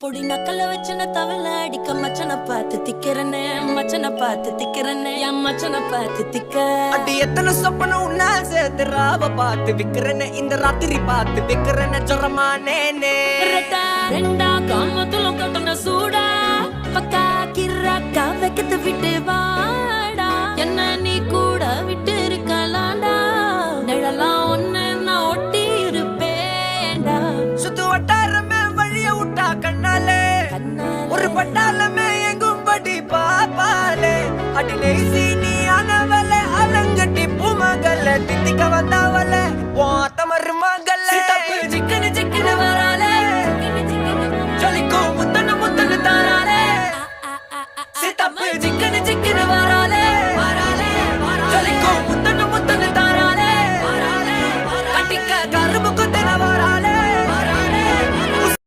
பொடி நக்கல வச்சன தவள அடிக்க மச்சன பார்த்து திக்கிறனே மச்சன பார்த்து திக்கிறனே என் மச்சன பார்த்து திக்க அடி எத்தனை சொப்பனம் உன்னா சேர்த்து ராவ பார்த்து விக்கிறனே இந்த ராத்திரி பார்த்து விக்கிறனே ஜொரமானேனே ரெண்டா காமத்துல கட்டண சூடா பக்கா கிராக்கா வைக்கத்து விட்டு வாடா என்ன நீ கூட விட்டு இருக்கலாண்டா நிழலாம் ஒன்னு நான் ஒட்டி இருப்பேன்டா சுத்து வட்டாரமே வழிய விட்டா கண்ணாலே ஒரு பட்டாளமே எங்கும்படி பாப்பாலே அடி நெய்சி நீ ஆனவளே அலங்கட்டி பூமகள தித்திக்க வந்தா